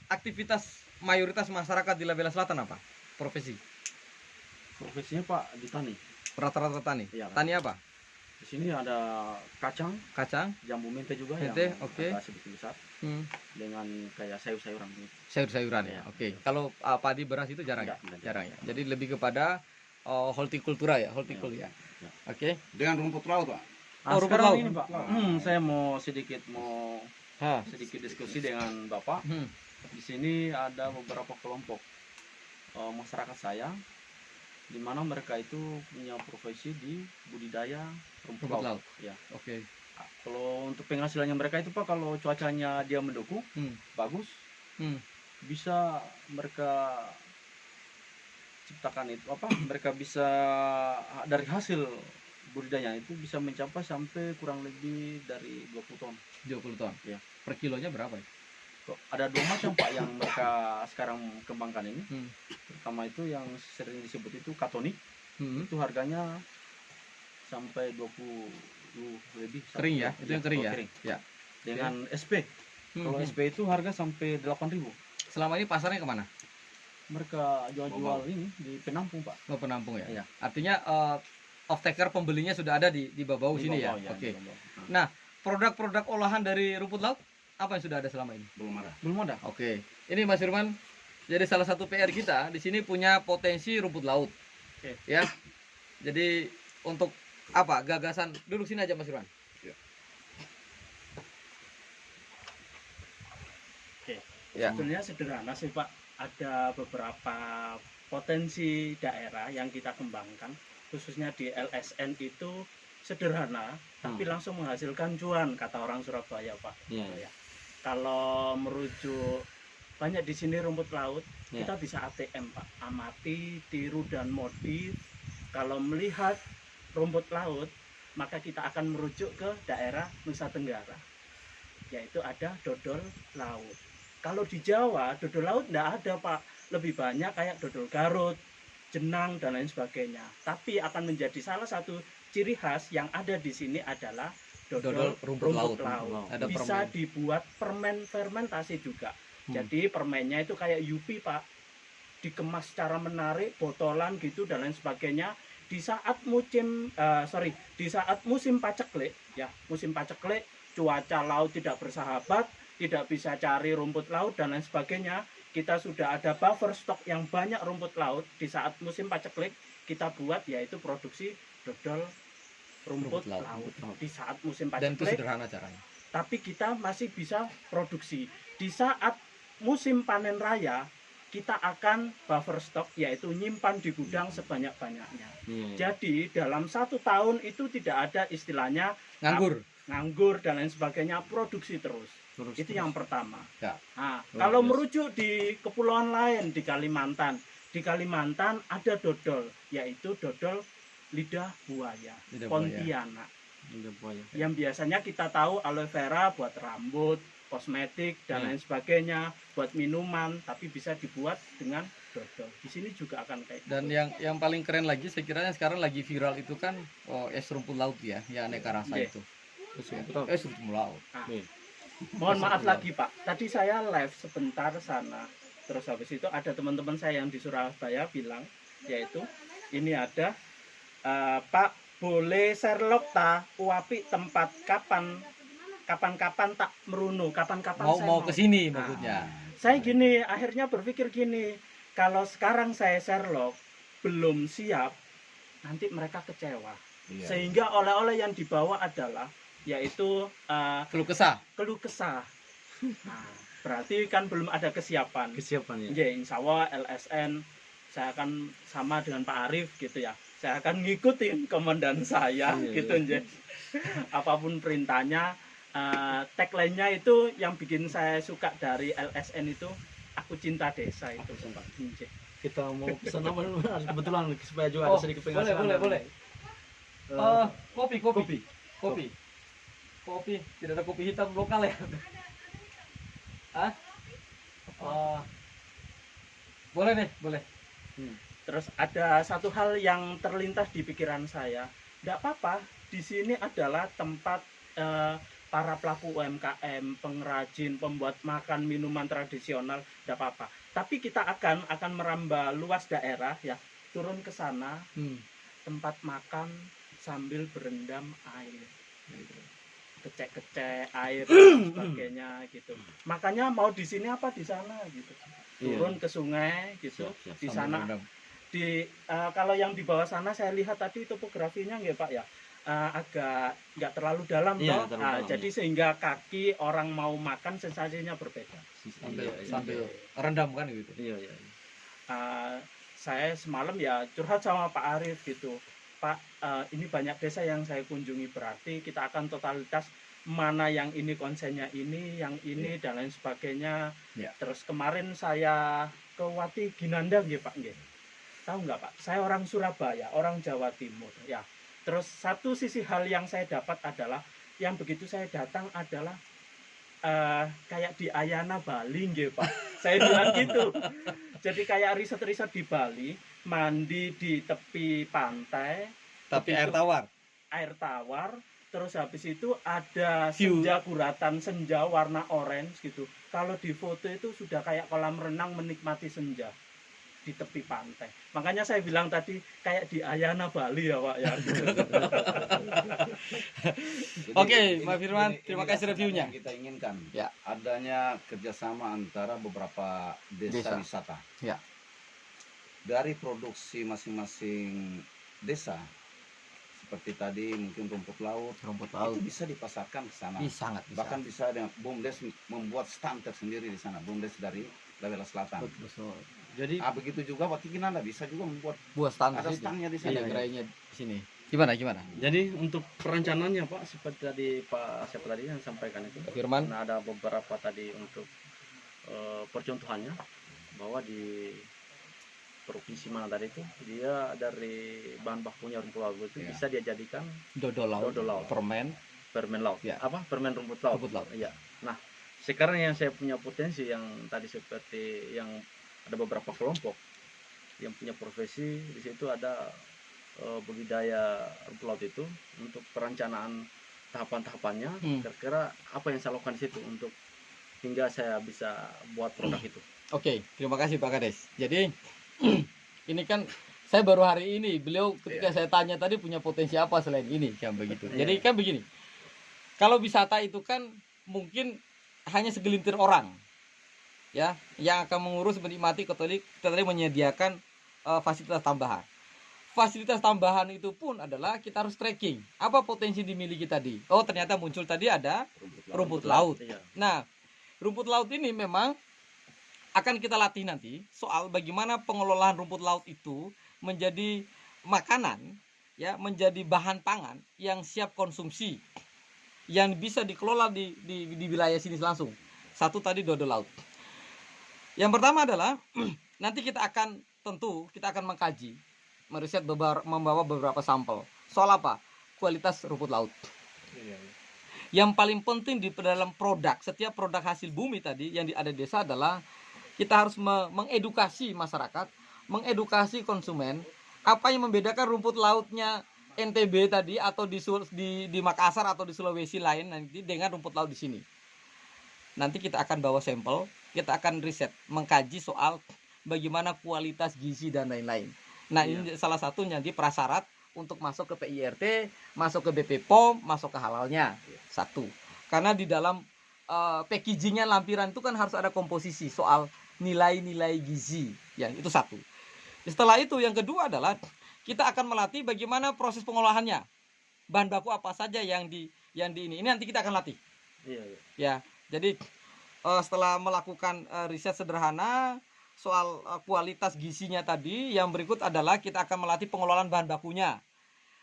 aktivitas mayoritas masyarakat di Labela Selatan apa? Profesi? Profesinya Pak di tani. Rata-rata tani. Iya. Tani apa? Di sini ada kacang, Kacang, jambu mente juga Mente, yang oke. agak sedikit besar dengan kayak sayur-sayuran gitu. sayur-sayuran ya. Iya. Oke. Kalau padi beras itu jarang ya? Enggak. Jarang ya. Jadi lebih kepada hortikultura ya, hortikul ya. Ya. Oke. Dengan rumput laut, Pak. Oh, rumput sekarang laut. ini Pak, saya mau sedikit Ha. diskusi dengan Bapak. Di sini ada beberapa kelompok masyarakat saya, di mana mereka itu punya profesi di budidaya rumput Rumput laut. laut. Ya. Oke. Kalau untuk penghasilannya mereka itu Pak, kalau cuacanya dia mendukung, bagus, bisa mereka ciptakan itu mereka bisa dari hasil budidaya itu bisa mencapai sampai kurang lebih dari 20 ton. 20 ton. Ya. Per kilonya berapa ya? Kok ada dua macam Pak yang mereka sekarang kembangkan ini. Pertama itu yang sering disebut itu katonik. Itu harganya sampai 20 lebih. Kering ya, itu yang kering ya. Kering. Ya. Dengan SP. Kalau SP itu harga sampai 8.000. Selama ini pasarnya kemana? Mereka jual-jual ini di Penampung, Pak. Ke Penampung ya. Iya. Artinya off-taker pembelinya sudah ada di Babau Di sini ya. Babau, Oke. di Babau. Nah, produk-produk olahan dari rumput laut apa yang sudah ada selama ini? Belum ada. Oke. Ini Mas Firman, jadi salah satu PR kita di sini punya potensi rumput laut. Oke. Ya. Jadi untuk apa? Gagasan duduk sini aja Mas Firman. Oke. Ya. Sebetulnya sederhana sih Pak. Ada beberapa potensi daerah yang kita kembangkan, khususnya di LSN itu sederhana, tapi langsung menghasilkan cuan, kata orang Surabaya Pak. Iya. Ya. Kalau merujuk banyak di sini rumput laut, Ya. kita bisa ATM Pak, amati, tiru dan modif. Kalau melihat rumput laut, maka kita akan merujuk ke daerah Nusa Tenggara, yaitu ada dodol laut. Kalau di Jawa, dodol laut tidak ada Pak, lebih banyak kayak dodol Garut, jenang dan lain sebagainya. Tapi akan menjadi salah satu ciri khas yang ada di sini adalah dodol rumput laut. laut. Ada Bisa permen. dibuat permen fermentasi juga. Jadi permennya itu kayak Yupi Pak, dikemas secara menarik, botolan gitu dan lain sebagainya. Di saat di saat musim paceklik, ya musim paceklik, cuaca laut tidak bersahabat, tidak bisa cari rumput laut dan lain sebagainya. Kita sudah ada buffer stok yang banyak rumput laut. Di saat musim paceklik kita buat yaitu produksi dodol rumput laut. Di saat musim Dan itu paceklik, sederhana caranya. tapi kita masih bisa produksi. Di saat musim panen raya, kita akan buffer stok, yaitu nyimpan di gudang sebanyak-banyaknya. Jadi dalam 1 tahun itu tidak ada istilahnya nganggur dan lain sebagainya, produksi terus. Itu yang pertama. Ya. Nah, Luar kalau biasa. merujuk di kepulauan lain di Kalimantan ada dodol, yaitu dodol lidah buaya, Lidah buaya. Pontianak. Yang biasanya kita tahu aloe vera buat rambut, kosmetik dan lain sebagainya, buat minuman, tapi bisa dibuat dengan dodol. Di sini juga akan kayak Dan gitu. yang paling keren lagi saya kiranya sekarang lagi viral itu kan es rumput laut ya, yang aneka rasa Iya. itu. Es rumput laut. Mohon maaf lagi Pak, tadi saya live sebentar sana, terus habis itu ada teman-teman saya yang di Surabaya bilang, yaitu ini ada Pak boleh Sherlock ta uapi tempat kapan-kapan tak merunu, kapan-kapan saya Mau ke sini maksudnya. Saya gini, akhirnya berpikir gini, kalau sekarang saya Sherlock belum siap, nanti mereka kecewa. Sehingga oleh-oleh yang dibawa adalah yaitu Keluh kesah. keluh kesah. Nah, berarti kan belum ada kesiapan. Ya, insya Allah LSN saya akan sama dengan Pak Arief gitu ya. Saya akan ngikutin komandan saya gitu nje. Apapun perintahnya, tagline-nya itu yang bikin saya suka dari LSN itu, aku cinta desa itu Pak. Nje. Kita mau pesan apa dulu? Kebetulan supaya juga ada sedikit penghasilan. boleh. Kopi. Kopi. Tidak ada kopi hitam lokal ya? Boleh nih, boleh. Terus ada satu hal yang terlintas di pikiran saya, tidak apa-apa, di sini adalah tempat para pelaku UMKM, pengrajin, pembuat makan minuman tradisional, tidak apa-apa. Tapi kita akan merambah luas daerah ya, turun ke sana, tempat makan sambil berendam air, kecek-kecek air dan sebagainya gitu. Makanya mau di sini apa di sana gitu, turun ke sungai gitu, di sana. Kalau yang di bawah sana saya lihat tadi topografinya nggak Pak ya, agak nggak terlalu dalam Iya, toh. terlalu dalam, Jadi sehingga kaki orang mau makan sensasinya berbeda. Sambil rendam kan gitu. Iya. Saya semalam ya curhat sama Pak Arief gitu, Pak, ini banyak desa yang saya kunjungi, berarti kita akan totalitas mana yang ini konsennya ini, yang ini dan lain sebagainya. Terus kemarin saya ke Wati Ginanda nggih Pak nggih. Tahu nggak Pak, saya orang Surabaya, orang Jawa Timur ya. Terus satu sisi hal yang saya dapat adalah yang begitu saya datang adalah kayak di Ayana Bali nggih Pak. Saya bilang gitu. Jadi kayak riset-riset di Bali, mandi di tepi pantai, Tapi begitu, air tawar. air tawar, terus habis itu ada View. senja kuratan, senja warna orange gitu. Kalau di foto itu sudah kayak kolam renang menikmati senja di tepi pantai. Makanya saya bilang tadi kayak di Ayana Bali ya Pak ya. Jadi Oke, ini- Pak Firman, ini- terima inilah kasih sebenarnya reviewnya. yang kita inginkan. Ya. Adanya kerjasama antara beberapa Desa. desa wisata. Ya. Dari produksi masing-masing desa, seperti tadi mungkin rumput laut, Rumput laut. itu bisa dipasarkan ke sana. Sangat bisa. Bahkan bisa dengan BUMDes membuat stand tersendiri di sana, BUMDes dari Lawela Selatan. Betul. Jadi Begitu juga Pak Tikinanda bisa juga membuat Buat stand ada di situ. standnya di Ada sana. gerainya di sini. Gimana? Jadi untuk perencanaannya Pak, seperti tadi Pak siapa tadi yang sampaikan itu, Pak Firman. nah, ada beberapa tadi untuk percontohannya bahwa di provinsi mana tadi itu dia dari bahan bakunya rumput laut itu Iya. bisa dia jadikan Dodol laut. Dodol laut. Permen. permen laut. Ya. Apa? Permen rumput laut. Rumput laut. Iya. Nah, sekarang yang saya punya potensi yang tadi seperti yang ada beberapa kelompok yang punya profesi di situ ada budidaya rumput laut itu untuk perencanaan tahapan-tahapannya. Kira-kira apa yang saya lakukan di situ untuk hingga saya bisa buat produk itu. Oke, terima kasih Pak Kades. Jadi ini kan saya baru hari ini, beliau ketika saya tanya tadi punya potensi apa selain ini, kan begitu. Jadi kan begini, kalau wisata itu kan mungkin hanya segelintir orang, ya, yang akan mengurus menikmati kita tadi menyediakan fasilitas tambahan. Fasilitas tambahan itu pun adalah kita harus tracking apa potensi dimiliki tadi. Oh ternyata muncul tadi ada rumput laut. Iya. Nah, rumput laut ini memang akan kita latih nanti soal bagaimana pengelolaan rumput laut itu menjadi makanan, ya, menjadi bahan pangan yang siap konsumsi, yang bisa dikelola di wilayah sini langsung. Satu tadi dodol laut. Yang pertama adalah nanti kita akan mengkaji, meriset membawa beberapa sampel. Soal apa? Kualitas rumput laut. Yang paling penting di dalam produk, setiap produk hasil bumi tadi yang ada di desa adalah kita harus mengedukasi masyarakat, mengedukasi konsumen, apa yang membedakan rumput lautnya NTB tadi atau di Makassar atau di Sulawesi lain nanti dengan rumput laut di sini. Nanti kita akan bawa sampel, kita akan riset, mengkaji soal bagaimana kualitas gizi dan lain-lain. Nah, ini salah satunya di prasyarat untuk masuk ke PIRT, masuk ke BP POM, masuk ke halalnya. Satu. Karena di dalam packagingnya lampiran itu kan harus ada komposisi soal nilai-nilai gizi. Ya, itu satu. Setelah itu yang kedua adalah kita akan melatih bagaimana proses pengolahannya. Bahan baku apa saja yang di ini. Ini nanti kita akan latih. Iya. Ya. Jadi setelah melakukan riset sederhana soal kualitas gizinya tadi, yang berikut adalah kita akan melatih pengelolaan bahan bakunya.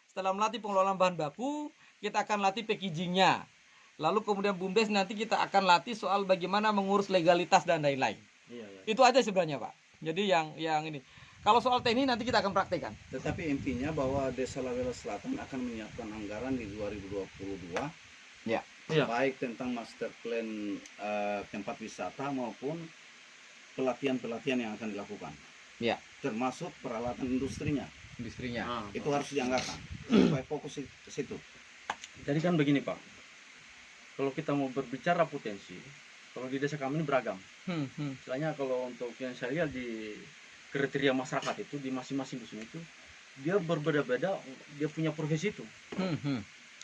Setelah melatih pengelolaan bahan baku, kita akan latih packagingnya. Lalu kemudian BUMDes nanti kita akan latih soal bagaimana mengurus legalitas dan lain-lain. Iya. Itu aja sebenarnya Pak. Jadi yang ini. Kalau soal teknik nanti kita akan praktekkan. Tetapi intinya bahwa Desa Lawela Selatan akan menyiapkan anggaran di 2022. Ya. Iya. Baik tentang master plan tempat wisata maupun pelatihan-pelatihan yang akan dilakukan. Ya. Termasuk peralatan industrinya. Industrinya. Itu harus dianggarkan. Supaya fokus ke situ. Jadi kan begini Pak, kalau kita mau berbicara potensi, kalau di desa kami ini beragam. Misalnya kalau untuk yang saya lihat di kriteria masyarakat itu di masing-masing dusun itu dia berbeda-beda, dia punya profesi itu.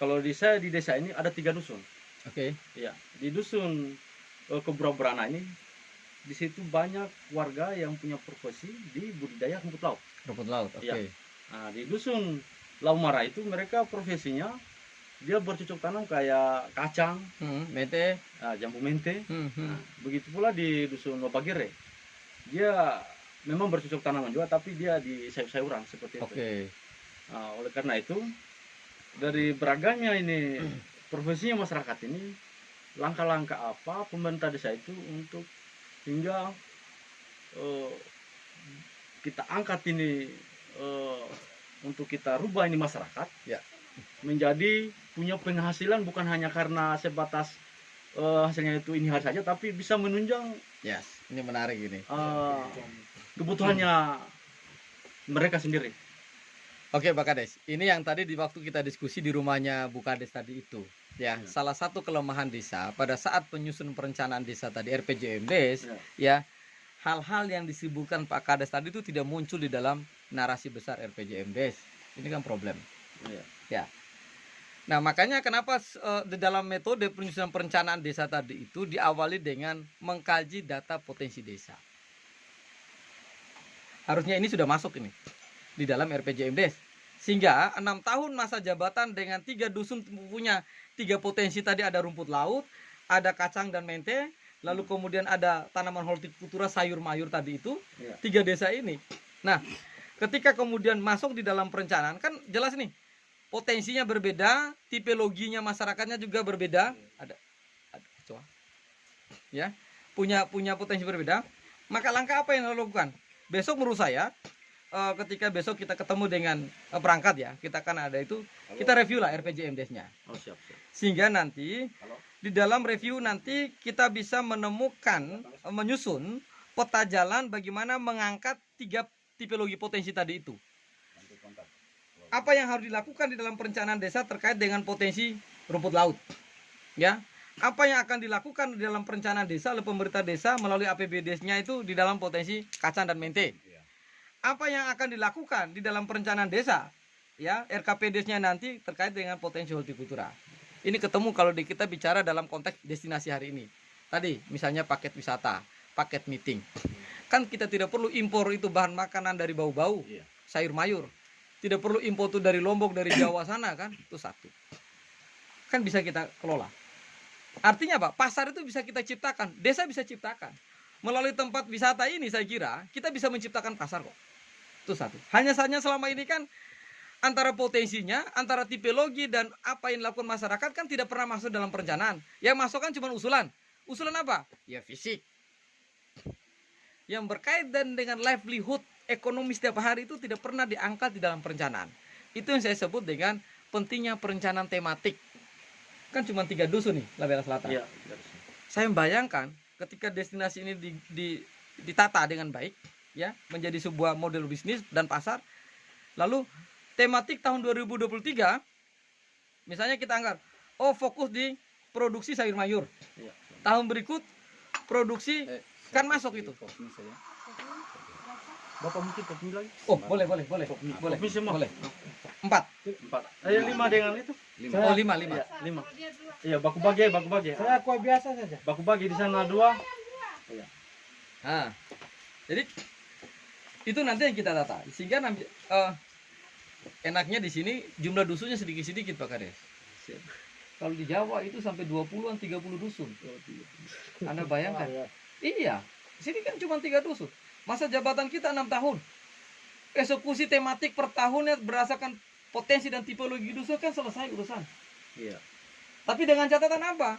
Kalau di saya di desa ini ada 3 dusun. Oke. Ya, di dusun Kebura-Burana ini di situ banyak warga yang punya profesi di budidaya rumput laut. Rumput laut. Oke. Iya. Nah, di dusun Laumara itu mereka profesinya dia bercocok tanam kayak kacang, Mente. jambu mente. Nah, begitu pula di dusun Lopagire. Dia memang bercocok tanaman juga tapi dia di sayur-sayuran seperti itu. Oke. Nah, oleh karena itu dari beragamnya ini profesinya masyarakat ini, langkah-langkah apa pemerintah desa itu untuk hingga kita angkat ini untuk kita rubah ini masyarakat Ya. menjadi punya penghasilan bukan hanya karena sebatas hasilnya itu ini hari saja tapi bisa menunjang Yes. Ini menarik ini. kebutuhannya mereka sendiri. Oke, Pak Kades. Ini yang tadi di waktu kita diskusi di rumahnya Bu Kades tadi itu. Ya, salah satu kelemahan desa pada saat penyusun perencanaan desa tadi RPJMDes, ya, hal-hal yang disebutkan Pak Kades tadi itu tidak muncul di dalam narasi besar RPJMDes. Ini kan problem. Ya. Nah, makanya kenapa di dalam metode penyusunan perencanaan desa tadi itu diawali dengan mengkaji data potensi desa. Harusnya ini sudah masuk ini di dalam RPJMDes. Sehingga 6 tahun masa jabatan dengan 3 dusun punya 3 potensi tadi, ada rumput laut, ada kacang dan mente, lalu kemudian ada tanaman hortikultura sayur mayur tadi itu, 3 desa ini. Nah, ketika kemudian masuk di dalam perencanaan kan jelas nih, potensinya berbeda, tipologinya masyarakatnya juga berbeda, ada coba. Ya, punya potensi berbeda. Maka langkah apa yang dilakukan? Besok menurut saya ketika besok kita ketemu dengan perangkat ya, kita kan ada itu, kita review lah RPJMDes-nya. Siap. Sehingga nanti di dalam review nanti kita bisa menemukan, menyusun peta jalan bagaimana mengangkat 3 tipologi potensi tadi itu. Apa yang harus dilakukan di dalam perencanaan desa terkait dengan potensi rumput laut. Ya. Apa yang akan dilakukan di dalam perencanaan desa oleh pemerintah desa melalui APBDes-nya itu di dalam potensi kacang dan mente. Apa yang akan dilakukan di dalam perencanaan desa, ya, RKPDes-nya nanti terkait dengan potensi hortikultura. Ini ketemu kalau kita bicara dalam konteks destinasi hari ini. Tadi misalnya paket wisata, paket meeting. Kan kita tidak perlu impor itu bahan makanan dari bau-bau, sayur mayur. Tidak perlu impor itu dari Lombok, dari Jawa sana kan, itu satu. Kan bisa kita kelola. Artinya apa? Pasar itu bisa kita ciptakan, desa bisa ciptakan. Melalui tempat wisata ini saya kira kita bisa menciptakan pasar kok. Itu satu. Hanya saja selama ini kan antara potensinya, antara tipologi dan apa yang dilakukan masyarakat kan tidak pernah masuk dalam perencanaan. Yang masuk kan cuma usulan. Usulan apa? Ya fisik. Yang berkaitan dengan livelihood ekonomi setiap hari itu tidak pernah diangkat di dalam perencanaan. Itu yang saya sebut dengan pentingnya perencanaan tematik. Kan cuma 3 dusun nih, Labela Selatan. Iya. Saya membayangkan ketika destinasi ini ditata dengan baik, ya, menjadi sebuah model bisnis dan pasar. Lalu tematik tahun 2023 misalnya kita angkat, fokus di produksi sayur mayur. Tahun berikut produksi kan masuk itu. Bapak mungkin kopi lagi? Boleh. Kopi semua? Boleh. 4. 5 dengan itu? 5. 5. Iya, baku bagi. Saya kue biasa saja. Baku bagi di sana 2. Nah, jadi itu nanti yang kita data. Sehingga enaknya di sini jumlah dusunnya sedikit-sedikit Pak Kades. Kalau di Jawa itu sampai 20-an 30 dusun. Anda bayangkan? Iya. Di sini kan cuma 3 dusun. Masa jabatan kita 6 tahun. Eksekusi tematik per tahunnya berdasarkan potensi dan tipologi dusun kan selesai urusan. Iya. Tapi dengan catatan apa?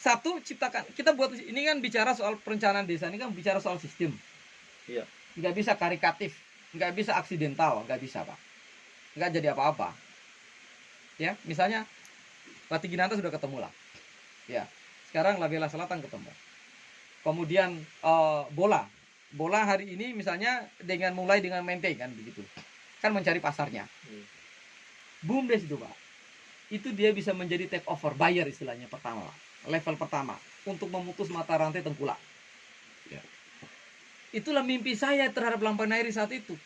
Satu, ciptakan. Kita buat ini kan bicara soal perencanaan desa, ini kan bicara soal sistem. Iya. Nggak bisa karikatif, nggak bisa aksidental, nggak bisa Pak. Nggak jadi apa-apa. Ya, misalnya Pati Ginanta sudah ketemu lah. Ya, sekarang Labela Selatan ketemu. Kemudian bola hari ini misalnya mulai dengan mente kan begitu. Kan mencari pasarnya. BUMDes itu Pak. Itu dia bisa menjadi take over buyer istilahnya pertama. Level pertama untuk memutus mata rantai tengkulak. Ya. Itulah mimpi saya terhadap Lampanari saat itu.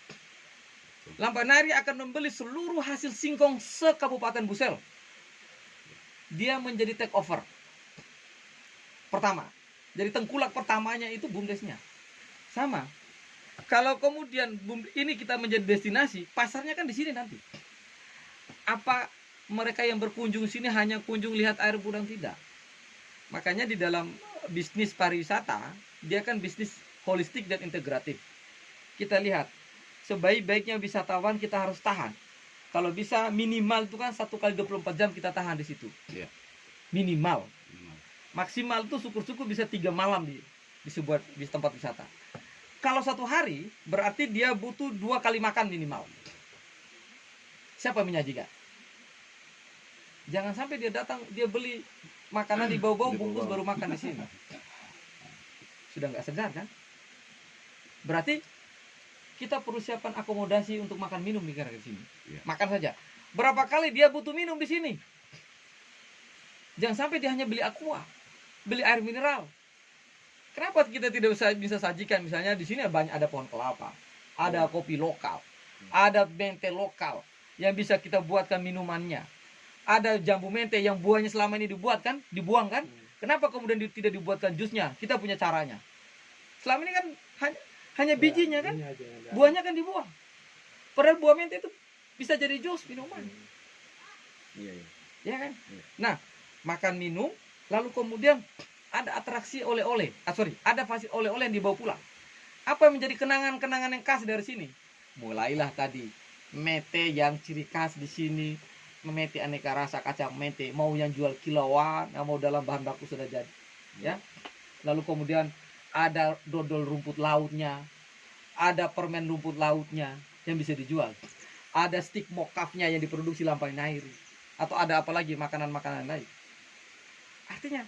Lampanari akan membeli seluruh hasil singkong se-Kabupaten Busel. Dia menjadi take over. Pertama. Jadi tengkulak pertamanya itu BUMDesnya. Sama. Kalau kemudian ini kita menjadi destinasi, pasarnya kan di sini nanti. Apa mereka yang berkunjung sini hanya kunjung lihat air budang? Tidak. Makanya di dalam bisnis pariwisata, dia kan bisnis holistik dan integratif. Kita lihat, sebaik-baiknya wisatawan kita harus tahan. Kalau bisa minimal itu kan 1 kali 24 jam kita tahan di situ. Iya. Minimal. Maksimal itu syukur-syukur bisa 3 malam di tempat wisata. Kalau 1 hari berarti dia butuh 2 kali makan minimal. Siapa menyajikan? Jangan sampai dia datang, dia beli makanan di bawah-bawah bungkus baru makan di sini. Sudah nggak segar kan? Berarti kita perlu siapkan akomodasi untuk makan minum di negara di sini. Iya. Makan saja. Berapa kali dia butuh minum di sini? Jangan sampai dia hanya beli aqua, beli air mineral. Kenapa kita tidak bisa sajikan, misalnya di sini banyak, ada pohon kelapa, ada kopi lokal, ada mente lokal yang bisa kita buatkan minumannya. Ada jambu mente yang buahnya selama ini dibuang kan? Kenapa kemudian tidak dibuatkan jusnya? Kita punya caranya. Selama ini kan hanya bijinya kan, buahnya kan dibuang. Padahal buah mente itu bisa jadi jus minuman. Iya, iya. Ya kan? Iya. Nah, makan minum, lalu kemudian ada atraksi oleh-oleh. Ada fasil oleh-oleh yang dibawa pulang. Apa yang menjadi kenangan-kenangan yang khas dari sini? Mulailah tadi mete yang ciri khas di sini, mete aneka rasa kacang mete, mau yang jual kilauan, yang mau dalam bahan baku sudah jadi. Ya. Lalu kemudian ada dodol rumput lautnya, ada permen rumput lautnya yang bisa dijual. Ada stik mokafnya yang diproduksi Lampang Nairi, atau ada apa lagi makanan-makanan lain. Artinya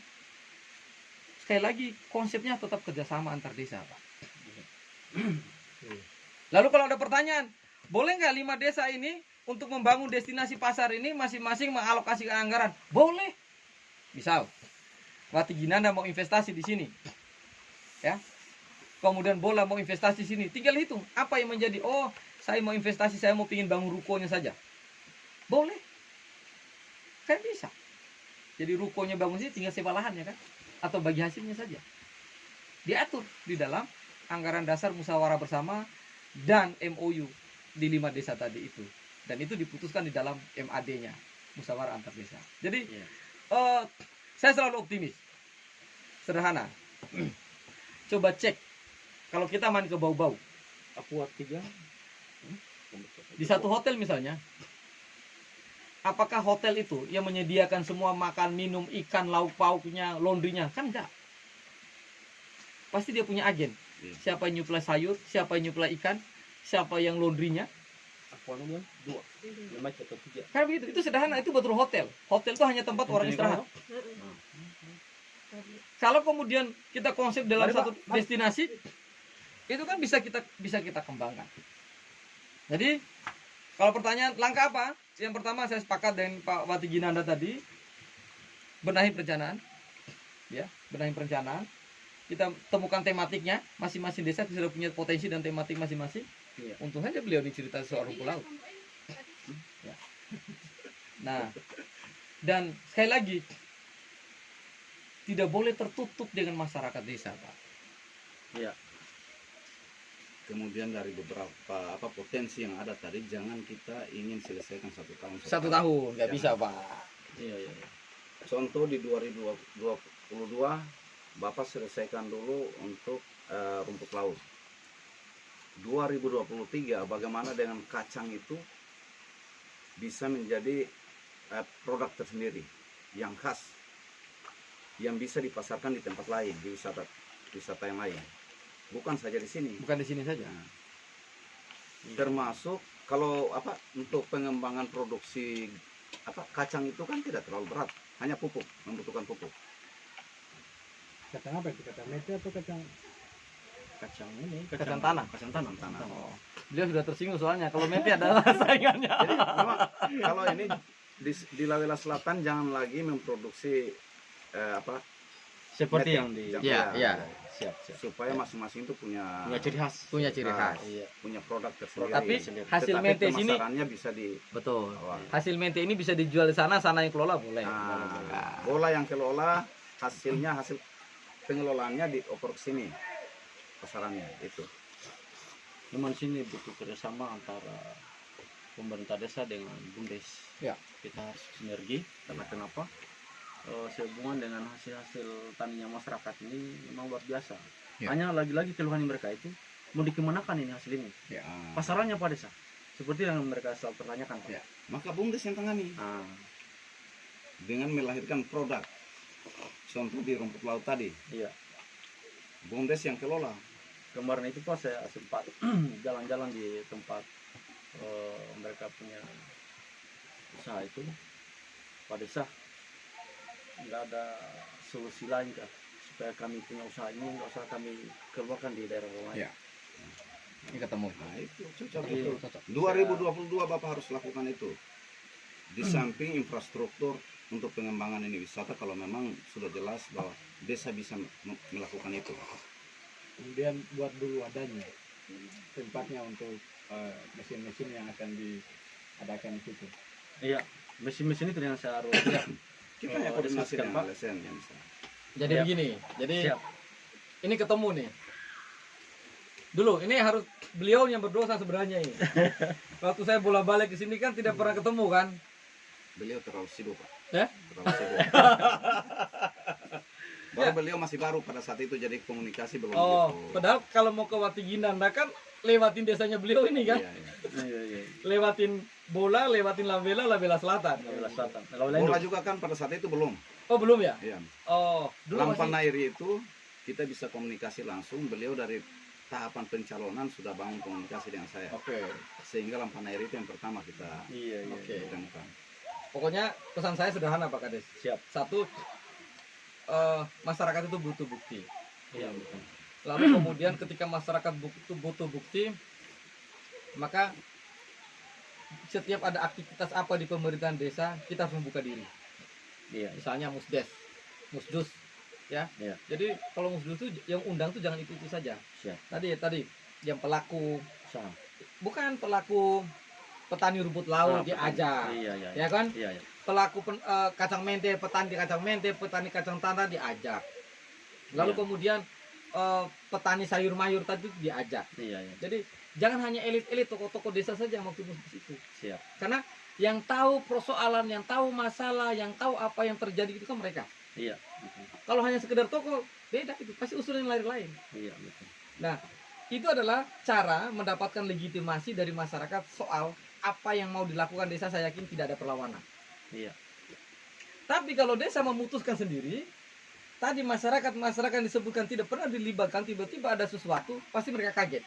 sekali lagi konsepnya tetap kerjasama antar desa, Pak. Lalu kalau ada pertanyaan, boleh nggak 5 desa ini untuk membangun destinasi pasar ini masing-masing mengalokasikan anggaran? Boleh. Misal Wati Ginanda mau investasi di sini, ya. Kemudian Bola mau investasi di sini, tinggal hitung apa yang menjadi. Oh, saya mau investasi, saya mau pingin bangun rukonya saja. Boleh. Kan bisa. Jadi rukonya bangun sini, tinggal sewa lahannya kan, atau bagi hasilnya saja. Diatur di dalam anggaran dasar musyawarah bersama dan MOU di 5 desa tadi itu. Dan itu diputuskan di dalam MAD-nya, musyawarah antar desa. Jadi saya selalu optimis. Sederhana. Coba cek kalau kita main ke bau-bau. Aqua 3 Di satu hotel misalnya, apakah hotel itu yang menyediakan semua makan, minum, ikan, lauk pauknya, laundrynya? Kan enggak. Pasti dia punya agen. Siapa yang nyuplai sayur, siapa yang nyuplai ikan, siapa yang laundrynya. Aqua nomor 2 5 atau 3. Kan begitu. Itu sederhana, itu betul hotel. Hotel itu hanya tempat orang istirahat. Kalau kemudian kita konsep dalam satu destinasi, itu kan bisa kita kembangkan. Jadi kalau pertanyaan langkah apa? Yang pertama saya sepakat dengan Pak Wati Ginanda tadi, benahi perencanaan, ya, benahi perencanaan. Kita temukan tematiknya, masing-masing desa sudah punya potensi dan tematik masing-masing. Iya. Untung saja beliau dicerita soal rumput laut. Ya. Nah, dan sekali lagi tidak boleh tertutup dengan masyarakat desa, Pak. Iya. Kemudian dari beberapa potensi yang ada tadi, jangan kita ingin selesaikan 1 tahun. 1 tahun nggak Jangan. bisa, Pak. Iya, iya. Contoh di 2022 Bapak selesaikan dulu untuk rumput laut. 2023 bagaimana dengan kacang itu bisa menjadi produk tersendiri yang khas, yang bisa dipasarkan di tempat lain, di wisata yang lain, bukan saja di sini. Bukan di sini saja. Nah, termasuk kalau untuk pengembangan produksi kacang itu kan tidak terlalu berat, hanya pupuk, membutuhkan pupuk. Kacang apa itu? Kacang mete atau kacang Kacang tanah. Kacang tanah. Oh. Beliau sudah tersinggung soalnya kalau mete adalah saingannya. Jadi memang kalau ini di Lawela Selatan jangan lagi memproduksi Seperti mete. yang di Iya. siap. supaya masing-masing itu punya Punya ciri khas. Punya ciri khas. Iya. punya produk tersendiri. Tapi hasil Tetapi mente sini pemasarannya bisa di betul. bawah. Hasil mente ini bisa dijual di sana yang kelola boleh. Nah, bola yang kelola hasil pengelolaannya dioper ke sini pasarannya itu. Memang sini butuh kerjasama antara pemerintah desa dengan BUMDes. Ya. Kita harus sinergi karena kenapa? Sehubungan dengan hasil-hasil taninya masyarakat ini memang luar biasa. Ya. Hanya lagi-lagi keluhan mereka itu mau dikemanakan ini hasil ini? Ya. Pasarannya apa desa? Seperti yang mereka selalu pertanyakan. Pak. Ya. Maka BUMDes yang tangani dengan melahirkan produk. Contoh di rumput laut tadi, Iya. BUMDes yang kelola. Kemarin itu pas saya sempat jalan-jalan di tempat mereka punya usaha itu, Pak Desa, nggak ada solusi lain kah supaya kami punya usaha ini nggak usah kami keluarkan di daerah lain. Ya. Ini ketemu. Nah, itu cocok Iya. itu. Cocok. 2022 Bapak harus lakukan itu. Di samping infrastruktur untuk pengembangan ini wisata, kalau memang sudah jelas bahwa desa bisa melakukan itu. Kemudian buat dulu wadahnya, tempatnya untuk mesin-mesin yang akan diadakan di situ. Iya, mesin-mesin itu yang saya harus Kita ya koordinasi diskusikan, dengan Pak. LSM yang bisa. Jadi Siap. begini, jadi Siap. ini ketemu nih. Dulu ini harus beliau yang berdosa sebenarnya ini. Waktu saya bola-balik ke sini kan tidak pernah ketemu kan? Beliau terlalu sibuk, Pak. Ya? Terlalu sibuk. Baru beliau masih baru pada saat itu, jadi komunikasi belum Oh, gitu. padahal kalau mau ke Watiginanda kan lewatin desanya beliau ini kan? Iya, iya. Iya, iya. Lewatin Bola, lewatin Labela Selatan. Labela Selatan. Kalau Bola juga kan pada saat itu belum. Oh, belum ya? Iya. Oh, dulu Lampan masih. air itu kita bisa komunikasi langsung. Beliau dari tahapan pencalonan sudah bangun komunikasi dengan saya. Oke. Sehingga lampan air itu yang pertama kita Iya, iya. Oke. temukan. Pokoknya pesan saya sederhana Pak Kades. Siap. Satu, masyarakat itu butuh bukti. Iya, betul. Lalu kemudian ketika masyarakat butuh bukti, maka setiap ada aktivitas apa di pemerintahan desa, kita harus membuka diri. Iya. Misalnya musdus, ya. Iya. Jadi kalau musdus itu yang undang tuh jangan itu saja. Siap. Tadi yang pelaku, Siap. bukan pelaku petani rumput laut dia ajak, Iya, iya. ya kan? Iya, iya. Pelaku kacang mente, petani kacang tanah diajak. Lalu Iya. kemudian petani sayur mayur tadi diajak. Iya, iya. Jadi jangan hanya elit-elit tokoh-tokoh desa saja yang waktu musdus itu. Siap. Karena yang tahu persoalan, yang tahu masalah, yang tahu apa yang terjadi itu kan mereka. Iya. Betul. Kalau hanya sekedar tokoh, beda itu. Pasti usul yang lain-lain. Iya, betul. Nah, itu adalah cara mendapatkan legitimasi dari masyarakat soal apa yang mau dilakukan desa. Saya yakin tidak ada perlawanan. Iya. Tapi kalau desa memutuskan sendiri, tadi masyarakat yang disebutkan tidak pernah dilibatkan, tiba-tiba ada sesuatu, pasti mereka kaget.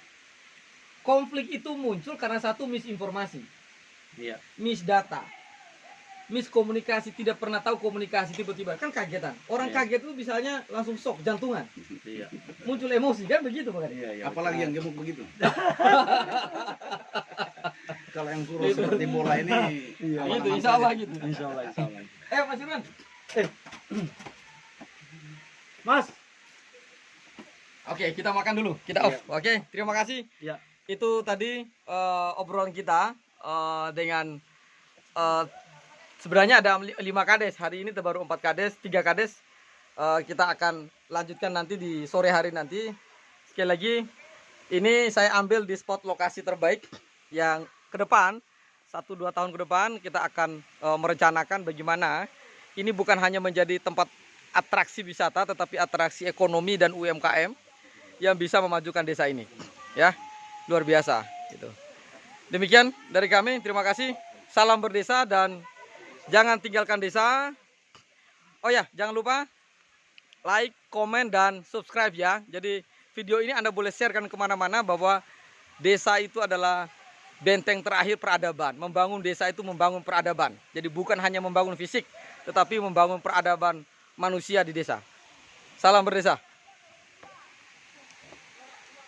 Konflik itu muncul karena satu misinformasi, Iya. misdata, miskomunikasi, tidak pernah tahu komunikasi, tiba-tiba kan kagetan. Orang Iya. kaget itu misalnya langsung shock, jantungan, Iya. muncul emosi kan begitu Pak Kades? Iya, iya. Apalagi yang gemuk begitu. Kalau yang kurus Itu. seperti bola ini, Iya. aman-aman Gitu, insya Allah saja. gitu. Insya Allah, insya Allah. Mas Irwan. Mas, Oke, kita makan dulu. Kita off. Iya. Oke, terima kasih. Iya. Itu tadi obrolan kita dengan sebenarnya ada 5 kades. Hari ini baru 4 kades, 3 kades. Kita akan lanjutkan nanti di sore hari nanti. Sekali lagi, ini saya ambil di spot lokasi terbaik yang ke depan 1-2 tahun ke depan kita akan merencanakan bagaimana ini bukan hanya menjadi tempat atraksi wisata, tetapi atraksi ekonomi dan UMKM yang bisa memajukan desa ini, ya, luar biasa gitu. Demikian dari kami, terima kasih, salam berdesa dan jangan tinggalkan desa. Oh ya, jangan lupa like, komen dan subscribe ya. Jadi video ini Anda boleh sharekan kemana-mana bahwa desa itu adalah benteng terakhir peradaban. Membangun desa itu membangun peradaban. Jadi bukan hanya membangun fisik, tetapi membangun peradaban manusia di desa. Salam berdesa.